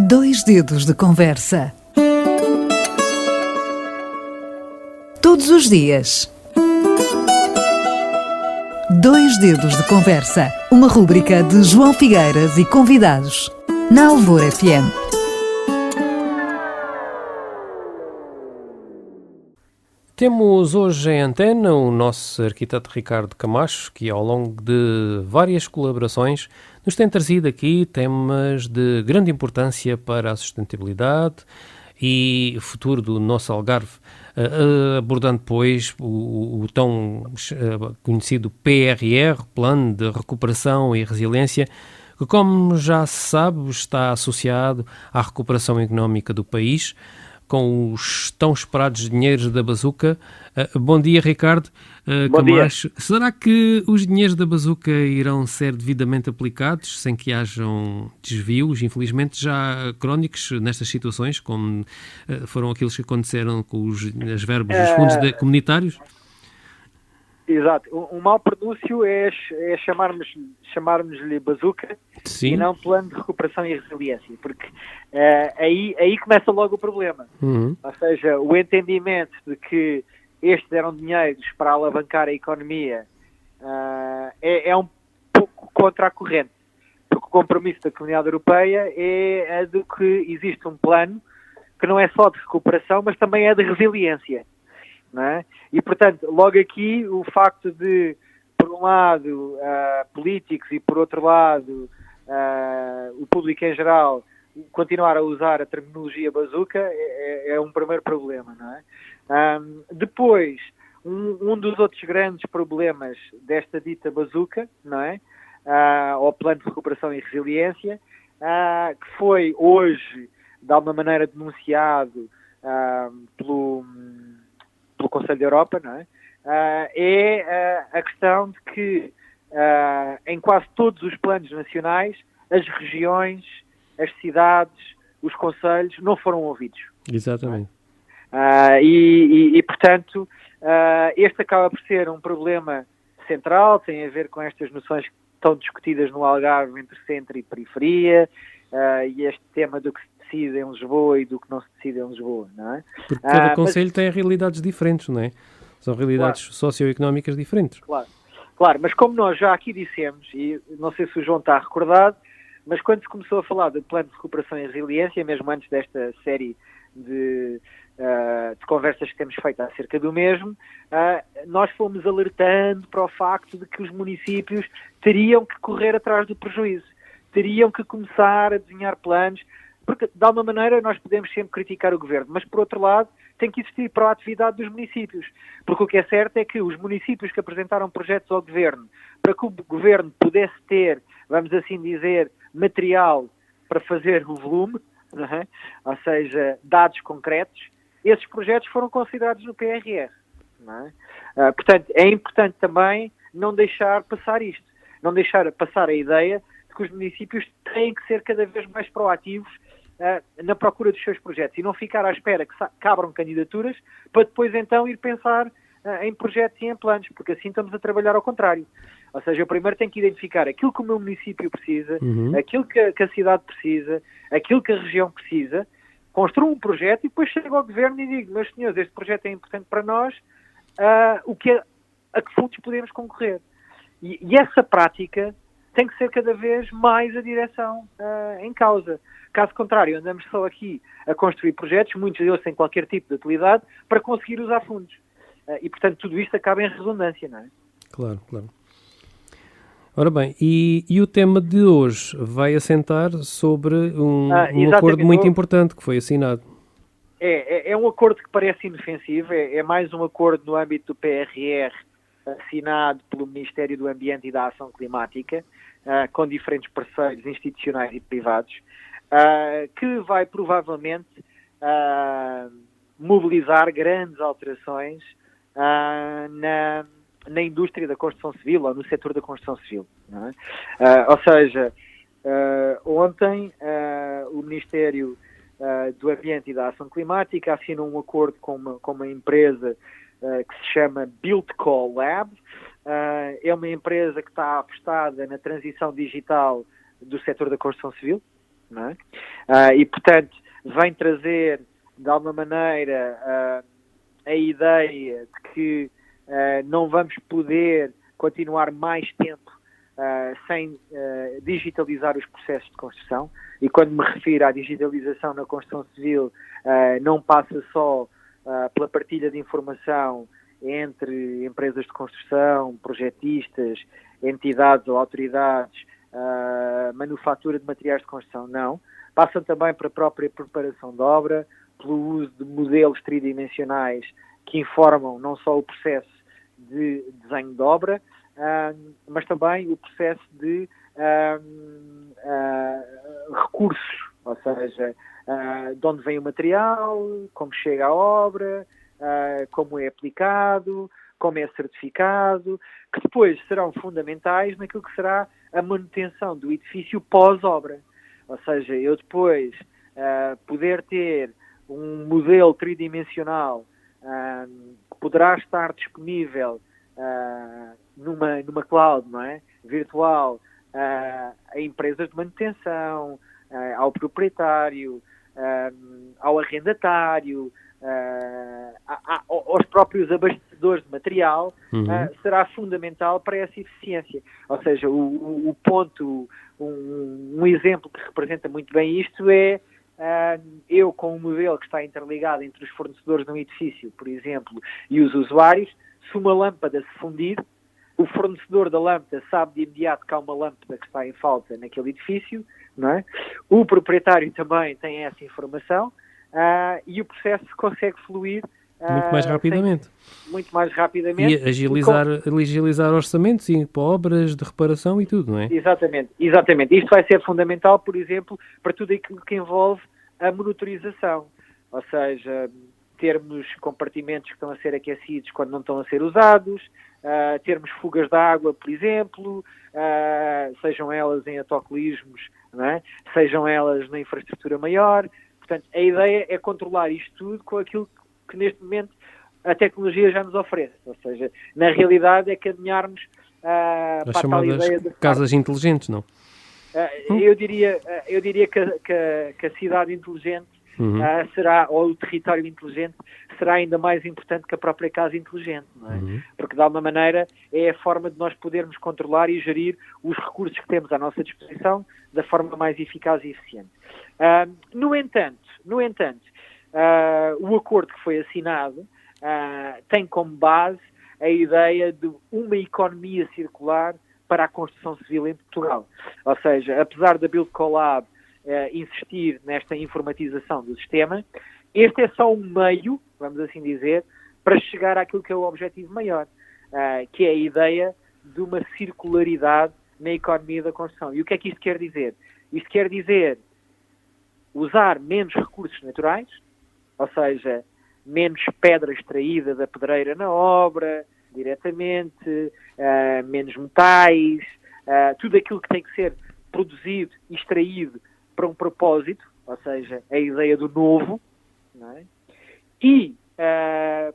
Dois dedos de conversa. Todos os dias. Dois dedos de conversa. Uma rúbrica de João Figueiras e convidados. Na Alvor FM. Temos hoje em antena o nosso arquiteto Ricardo Camacho, que ao longo de várias colaborações nos tem trazido aqui temas de grande importância para a sustentabilidade e o futuro do nosso Algarve, abordando depois o tão conhecido PRR, Plano de Recuperação e Resiliência, que, como já se sabe, está associado à recuperação económica do país, com os tão esperados dinheiros da bazuca. Bom dia, Ricardo. Bom Camacho. dia. Será que os dinheiros da bazuca irão ser devidamente aplicados sem que hajam desvios, infelizmente já crónicos nestas situações, como foram aqueles que aconteceram com as verbas dos fundos comunitários? Exato. Um mau pronúncio é chamarmos-lhe bazuca. Sim. E não plano de recuperação e resiliência, porque aí começa logo o problema. Ou seja, o entendimento de que estes eram dinheiros para alavancar a economia é um pouco contra a corrente, porque o compromisso da Comunidade Europeia é de que existe um plano que não é só de recuperação, mas também é de resiliência. Não é? E, portanto, logo aqui o facto de, por um lado, políticos e, por outro lado, o público em geral continuar a usar a terminologia bazuca é um primeiro problema, não é? Depois, um dos outros grandes problemas desta dita bazuca, não é? Ao Plano de Recuperação e Resiliência, que foi hoje, de alguma maneira, denunciado pelo Conselho da Europa, não é? É a questão de que em quase todos os planos nacionais as regiões, as cidades, os concelhos não foram ouvidos. Exatamente. Portanto, este acaba por ser um problema central, tem a ver com estas noções que estão discutidas no Algarve entre centro e periferia, e este tema do que se decide em Lisboa e do que não se decide em Lisboa, não é? Porque cada concelho tem realidades diferentes, não é? São realidades socioeconómicas diferentes. Claro, mas como nós já aqui dissemos, e não sei se o João está recordado, mas quando se começou a falar do Plano de Recuperação e Resiliência, mesmo antes desta série de conversas que temos feito acerca do mesmo, nós fomos alertando para o facto de que os municípios teriam que correr atrás do prejuízo, teriam que começar a desenhar planos, porque, de alguma maneira, nós podemos sempre criticar o Governo, mas, por outro lado, tem que existir proatividade dos municípios. Porque o que é certo é que os municípios que apresentaram projetos ao Governo, para que o Governo pudesse ter, vamos assim dizer, material para fazer o volume, não é? Ou seja, dados concretos, esses projetos foram considerados no PRR. Não é? Portanto, é importante também não deixar passar isto, não deixar passar a ideia de que os municípios têm que ser cada vez mais proativos na procura dos seus projetos e não ficar à espera que cabram candidaturas para depois então ir pensar em projetos e em planos, porque assim estamos a trabalhar ao contrário. Ou seja, eu primeiro tenho que identificar aquilo que o meu município precisa, aquilo que a cidade precisa, aquilo que a região precisa, construo um projeto e depois chego ao Governo e digo, meus senhores, este projeto é importante para nós, a que fundos podemos concorrer. E essa prática tem que ser cada vez mais a direção em causa. Caso contrário, andamos só aqui a construir projetos, muitos deles sem qualquer tipo de utilidade, para conseguir usar fundos. E, portanto, tudo isto acaba em redundância, não é? Claro. Ora bem, e o tema de hoje vai assentar sobre um acordo muito importante que foi assinado. É um acordo que parece inofensivo, é mais um acordo no âmbito do PRR assinado pelo Ministério do Ambiente e da Ação Climática, com diferentes parceiros institucionais e privados, que vai provavelmente mobilizar grandes alterações na indústria da construção civil ou no setor da construção civil. Não é? Ou seja, ontem o Ministério do Ambiente e da Ação Climática assinou um acordo com uma empresa que se chama Buildco Lab. É uma empresa que está apostada na transição digital do setor da construção civil. não é? E, portanto, vem trazer, de alguma maneira, a ideia de que não vamos poder continuar mais tempo sem digitalizar os processos de construção. E quando me refiro à digitalização na construção civil, não passa só pela partilha de informação entre empresas de construção, projetistas, entidades ou autoridades, manufatura de materiais de construção, não. Passam também para a própria preparação de obra, pelo uso de modelos tridimensionais que informam não só o processo de desenho de obra, mas também o processo de recursos, ou seja, de onde vem o material, como chega à obra, como é aplicado, como é certificado, que depois serão fundamentais naquilo que será a manutenção do edifício pós-obra. Ou seja, eu depois poder ter um modelo tridimensional que poderá estar disponível numa cloud, não é? Virtual, a empresas de manutenção, ao proprietário, ao arrendatário, aos próprios abastecedores de material, será fundamental para essa eficiência. Ou seja, o ponto, um exemplo que representa muito bem isto é eu com um modelo que está interligado entre os fornecedores de um edifício, por exemplo, e os usuários. Se uma lâmpada se fundir, o fornecedor da lâmpada sabe de imediato que há uma lâmpada que está em falta naquele edifício, não é? O proprietário também tem essa informação e o processo consegue fluir muito mais rapidamente. Muito mais rapidamente. E agilizar orçamentos e para obras de reparação e tudo, não é? Exatamente. Isto vai ser fundamental, por exemplo, para tudo aquilo que envolve a monitorização. Ou seja, termos compartimentos que estão a ser aquecidos quando não estão a ser usados, termos fugas de água, por exemplo, sejam elas em autocolismos, não é? Sejam elas na infraestrutura maior. Portanto, a ideia é controlar isto tudo com aquilo que neste momento a tecnologia já nos oferece. Ou seja, na realidade é caminharmos para a tal ideia de casas inteligentes, não? Eu diria que a cidade inteligente será, ou o território inteligente, será ainda mais importante que a própria casa inteligente, não é? Porque, de alguma maneira, é a forma de nós podermos controlar e gerir os recursos que temos à nossa disposição da forma mais eficaz e eficiente. No entanto, o acordo que foi assinado tem como base a ideia de uma economia circular para a construção civil em Portugal. Ou seja, apesar da Build Collab insistir nesta informatização do sistema, este é só um meio, vamos assim dizer, para chegar àquilo que é o objetivo maior, que é a ideia de uma circularidade na economia da construção. E o que é que isto quer dizer? Isto quer dizer usar menos recursos naturais, ou seja, menos pedra extraída da pedreira na obra, diretamente, menos metais, tudo aquilo que tem que ser produzido e extraído para um propósito, ou seja, a ideia do novo, não é? E,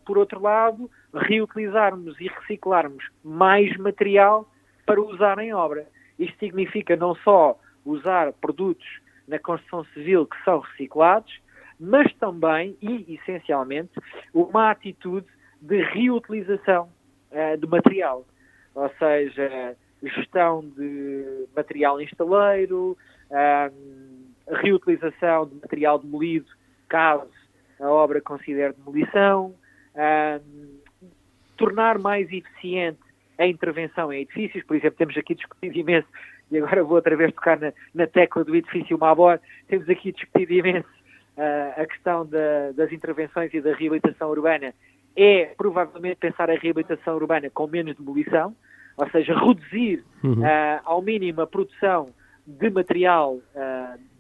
por outro lado, reutilizarmos e reciclarmos mais material para usar em obra. Isto significa não só usar produtos na construção civil que são reciclados, mas também, e essencialmente, uma atitude de reutilização de material. Ou seja, gestão de material instaleiro, reutilização de material demolido, caso a obra considere demolição, tornar mais eficiente a intervenção em edifícios. Por exemplo, temos aqui discutido imenso, e agora vou outra vez tocar na tecla do edifício Mabor, temos aqui discutido imenso a questão das intervenções e da reabilitação urbana. É provavelmente pensar a reabilitação urbana com menos demolição, ou seja, reduzir ao mínimo a produção de material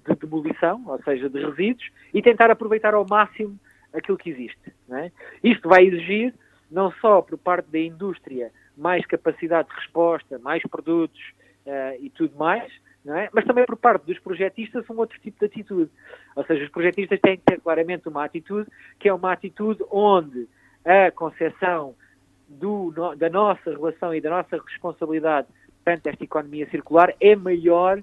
de demolição, ou seja, de resíduos, e tentar aproveitar ao máximo aquilo que existe, não é? Isto vai exigir, não só por parte da indústria, mais capacidade de resposta, mais produtos e tudo mais, não é? Mas também por parte dos projetistas um outro tipo de atitude. Ou seja, os projetistas têm que ter claramente uma atitude que é uma atitude onde a concepção da nossa relação e da nossa responsabilidade perante esta economia circular é maior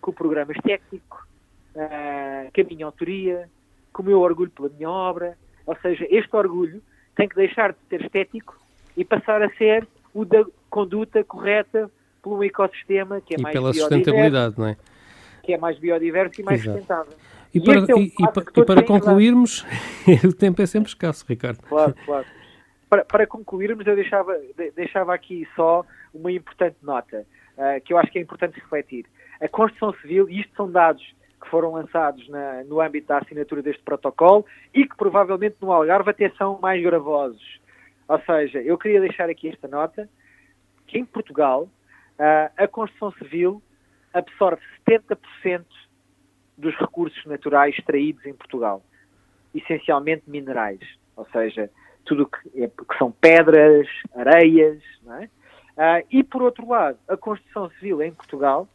que o programas técnico, com a minha autoria, com o meu orgulho pela minha obra. Ou seja, este orgulho tem que deixar de ser estético e passar a ser o da conduta correta por um ecossistema que é E mais pela biodiverso, sustentabilidade, não é? que é mais biodiverso e mais Exato. sustentável. E este é um e passo que para todos têm que dar. concluirmos, o tempo é sempre escasso, Ricardo. Claro, claro. Para concluirmos, eu deixava aqui só uma importante nota, que eu acho que é importante refletir. A construção civil, e isto são dados que foram lançados no âmbito da assinatura deste protocolo e que provavelmente no Algarve até são mais gravosos. Ou seja, eu queria deixar aqui esta nota, que em Portugal a construção civil absorve 70% dos recursos naturais extraídos em Portugal, essencialmente minerais, ou seja, tudo que são pedras, areias, não é? E por outro lado, a construção civil em Portugal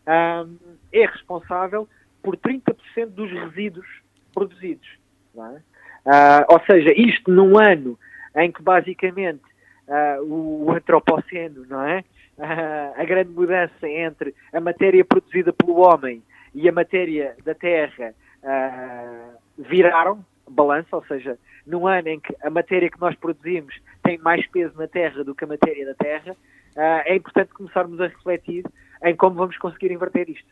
é responsável por 30% dos resíduos produzidos, não é? Ou seja, isto num ano em que basicamente o antropoceno, não é? A grande mudança entre a matéria produzida pelo homem e a matéria da terra viraram balança, ou seja, num ano em que a matéria que nós produzimos tem mais peso na terra do que a matéria da terra, é importante começarmos a refletir em como vamos conseguir inverter isto.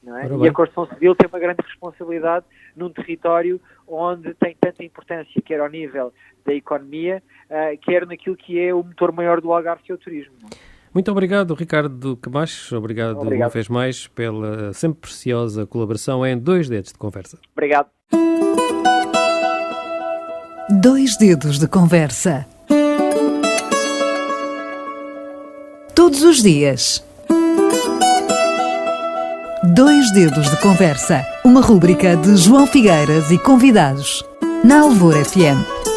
Não é? E a construção civil tem uma grande responsabilidade num território onde tem tanta importância, quer ao nível da economia, quer naquilo que é o motor maior do Algarve, que é o turismo. Não é? Muito obrigado, Ricardo Camacho. Obrigado uma vez mais pela sempre preciosa colaboração em 2 Dedos de Conversa. Obrigado. 2 Dedos de Conversa. Todos os dias. 2 Dedos de Conversa. Uma rúbrica de João Figueiras e convidados. Na Alvor FM.